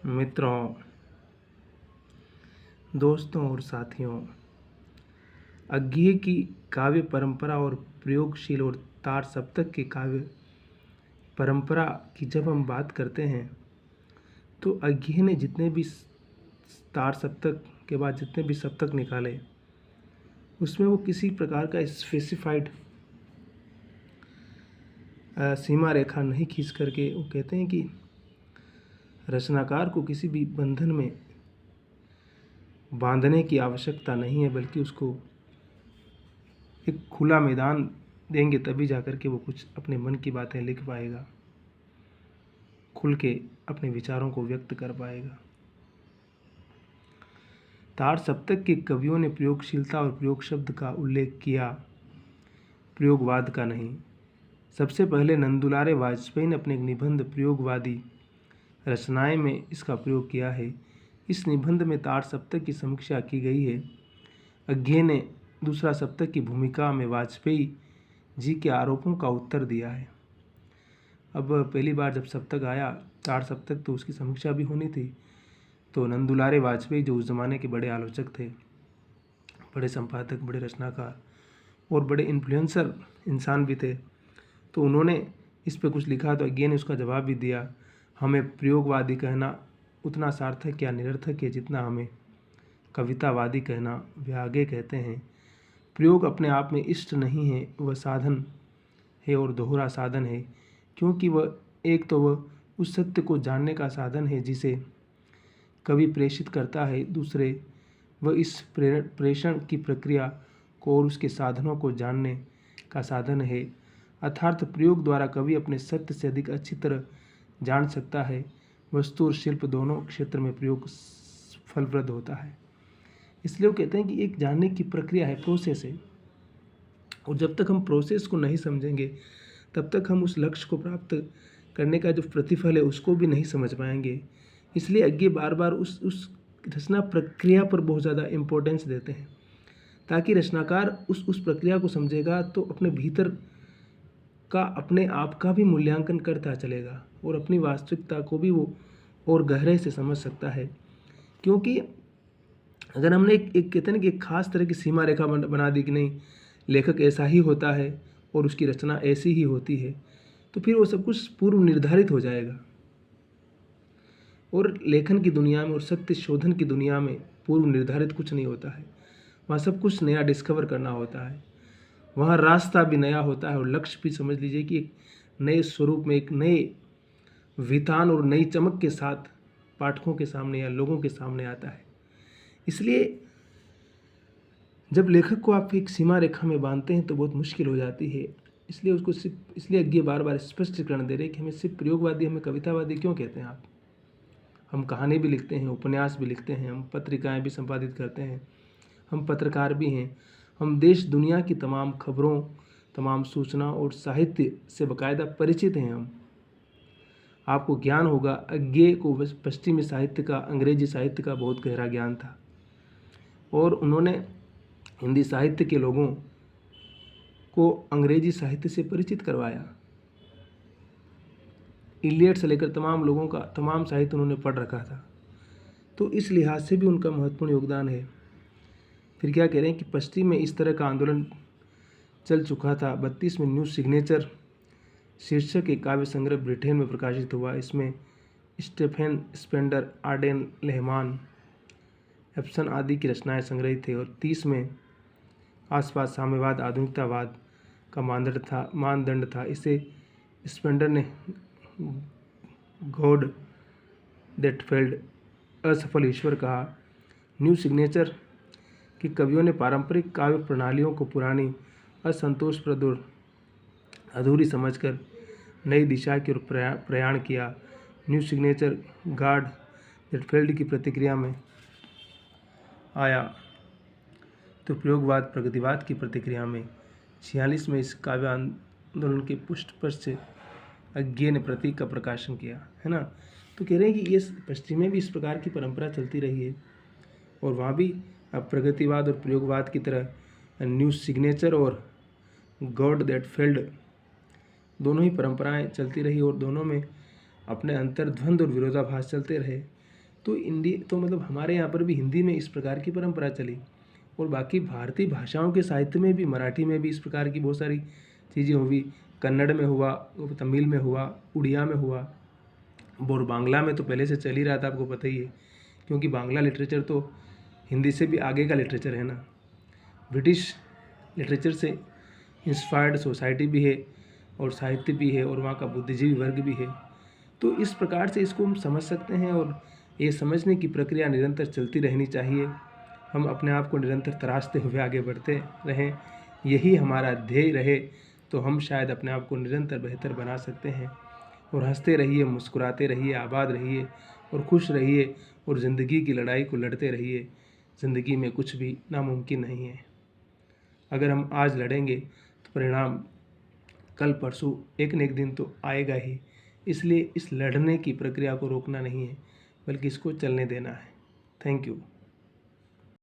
मित्रों, दोस्तों और साथियों, अज्ञेय की काव्य परंपरा और प्रयोगशील और तार सप्तक की काव्य परंपरा की जब हम बात करते हैं तो अज्ञेय ने जितने भी तार सप्तक के बाद जितने भी सप्तक निकाले उसमें वो किसी प्रकार का स्पेसिफाइड सीमा रेखा नहीं खींच करके वो कहते हैं कि रचनाकार को किसी भी बंधन में बांधने की आवश्यकता नहीं है, बल्कि उसको एक खुला मैदान देंगे तभी जाकर के वो कुछ अपने मन की बातें लिख पाएगा, खुल के अपने विचारों को व्यक्त कर पाएगा। तार सप्तक के कवियों ने प्रयोगशीलता और प्रयोग शब्द का उल्लेख किया, प्रयोगवाद का नहीं। सबसे पहले नंदुलारे वाजपेयी ने अपने एक निबंध प्रयोगवादी रचनाएं में इसका प्रयोग किया है। इस निबंध में तार सप्तक की समीक्षा की गई है। अज्ञेय ने दूसरा सप्तक की भूमिका में वाजपेयी जी के आरोपों का उत्तर दिया है। अब पहली बार जब सप्तक आया तार सप्तक, तो उसकी समीक्षा भी होनी थी। तो नंदुलारे वाजपेयी जो उस ज़माने के बड़े आलोचक थे, बड़े संपादक, बड़े रचनाकार और बड़े इन्फ्लुएंसर इंसान भी थे, तो उन्होंने इस पे कुछ लिखा। तो अज्ञेय ने उसका जवाब भी दिया, हमें प्रयोगवादी कहना उतना सार्थक या निरर्थक है जितना हमें कवितावादी कहना व्याज्ञेय कहते हैं। प्रयोग अपने आप में इष्ट नहीं है, वह साधन है और दोहरा साधन है, क्योंकि वह एक तो वह उस सत्य को जानने का साधन है जिसे कवि प्रेषित करता है, दूसरे वह इस प्रेषण की प्रक्रिया को और उसके साधनों को जानने का साधन है। अर्थात प्रयोग द्वारा कवि अपने सत्य से अधिक अच्छी तरह जान सकता है। वस्तु और शिल्प दोनों क्षेत्र में प्रयोग फलप्रद होता है। इसलिए वो कहते हैं कि एक जानने की प्रक्रिया है, प्रोसेस है, और जब तक हम प्रोसेस को नहीं समझेंगे तब तक हम उस लक्ष्य को प्राप्त करने का जो प्रतिफल है उसको भी नहीं समझ पाएंगे। इसलिए अज्ञेय बार बार उस रचना प्रक्रिया पर बहुत ज़्यादा इम्पोर्टेंस देते हैं, ताकि रचनाकार उस प्रक्रिया को समझेगा तो अपने भीतर का अपने आप का भी मूल्यांकन करता चलेगा और अपनी वास्तविकता को भी वो और गहरे से समझ सकता है। क्योंकि अगर हमने एक कहते हैं ना कि एक खास तरह की सीमा रेखा बना दी कि नहीं, लेखक ऐसा ही होता है और उसकी रचना ऐसी ही होती है, तो फिर वो सब कुछ पूर्व निर्धारित हो जाएगा। और लेखन की दुनिया में और सत्य शोधन की दुनिया में पूर्व निर्धारित कुछ नहीं होता है। वहाँ सब कुछ नया डिस्कवर करना होता है, वहाँ रास्ता भी नया होता है और लक्ष्य भी समझ लीजिए कि एक नए स्वरूप में, एक नए वितान और नई चमक के साथ पाठकों के सामने या लोगों के सामने आता है। इसलिए जब लेखक को आप एक सीमा रेखा में बांधते हैं तो बहुत मुश्किल हो जाती है। इसलिए उसको सिर्फ इसलिए अज्ञेय बार बार स्पष्टीकरण दे रहे कि हमें सिर्फ प्रयोगवादी, हमें कवितावादी क्यों कहते हैं आप। हम कहानी भी लिखते हैं, उपन्यास भी लिखते हैं, हम पत्रिकाएं भी संपादित करते हैं, हम पत्रकार भी हैं, हम देश दुनिया की तमाम खबरों, तमाम सूचना और साहित्य से बाकायदा परिचित हैं। हम आपको ज्ञान होगा, अज्ञेय को पश्चिमी साहित्य का, अंग्रेजी साहित्य का बहुत गहरा ज्ञान था और उन्होंने हिंदी साहित्य के लोगों को अंग्रेजी साहित्य से परिचित करवाया। इलियट से लेकर तमाम लोगों का तमाम साहित्य उन्होंने पढ़ रखा था, तो इस लिहाज से भी उनका महत्वपूर्ण योगदान है। फिर क्या कह रहे हैं कि पश्चिम में इस तरह का आंदोलन चल चुका था। 32 में न्यू सिग्नेचर शीर्षक एक काव्य संग्रह ब्रिटेन में प्रकाशित हुआ। इसमें स्टेफेन स्पेंडर, आर्डेन लेहमान, एप्सन आदि की रचनाएं संग्रहित थे। और 30 में आसपास साम्यवाद, आधुनिकतावाद का मानदंड था। इसे स्पेंडर ने गॉड दैट फेल्ड, असफल ईश्वर कहा। न्यू सिग्नेचर कि कवियों ने पारंपरिक काव्य प्रणालियों को पुरानी, असंतोषप्रद और अधूरी समझकर नई दिशा की ओर प्रयाण किया। New signature God that failed की प्रतिक्रिया में आया, तो प्रयोगवाद प्रगतिवाद की प्रतिक्रिया में 46 में इस काव्य आंदोलन के पृष्ठपोष से अज्ञेय ने प्रतीक का प्रकाशन किया, है ना। तो कह रहे हैं कि ये पश्चिम में भी इस प्रकार की परंपरा चलती रही है और वहाँ भी अब प्रगतिवाद और प्रयोगवाद की तरह न्यू सिग्नेचर और गॉड दैट फेल्ड दोनों ही परंपराएं चलती रही और दोनों में अपने अंतर्द्वंद और विरोधाभास चलते रहे। तो मतलब हमारे यहाँ पर भी हिंदी में इस प्रकार की परंपरा चली, और बाकी भारतीय भाषाओं के साहित्य में भी, मराठी में भी इस प्रकार की बहुत सारी चीज़ें हुई, कन्नड़ में हुआ, तमिल में हुआ, उड़िया में हुआ, और बांग्ला में तो पहले से चल ही रहा था, आपको पता ही है, क्योंकि बांग्ला लिटरेचर तो हिंदी से भी आगे का लिटरेचर है ना। ब्रिटिश लिटरेचर से इंस्पायर्ड सोसाइटी भी है और साहित्य भी है, और वहाँ का बुद्धिजीवी वर्ग भी है। तो इस प्रकार से इसको हम समझ सकते हैं, और ये समझने की प्रक्रिया निरंतर चलती रहनी चाहिए। हम अपने आप को निरंतर तराशते हुए आगे बढ़ते रहें, यही हमारा ध्येय रहे, तो हम शायद अपने आप को निरंतर बेहतर बना सकते हैं। और हंसते रहिए, मुस्कुराते रहिए, आबाद रहिए और खुश रहिए, और ज़िंदगी की लड़ाई को लड़ते रहिए। ज़िंदगी में कुछ भी नामुमकिन नहीं है। अगर हम आज लड़ेंगे तो परिणाम कल परसों एक न एक दिन तो आएगा ही। इसलिए इस लड़ने की प्रक्रिया को रोकना नहीं है, बल्कि इसको चलने देना है। Thank you.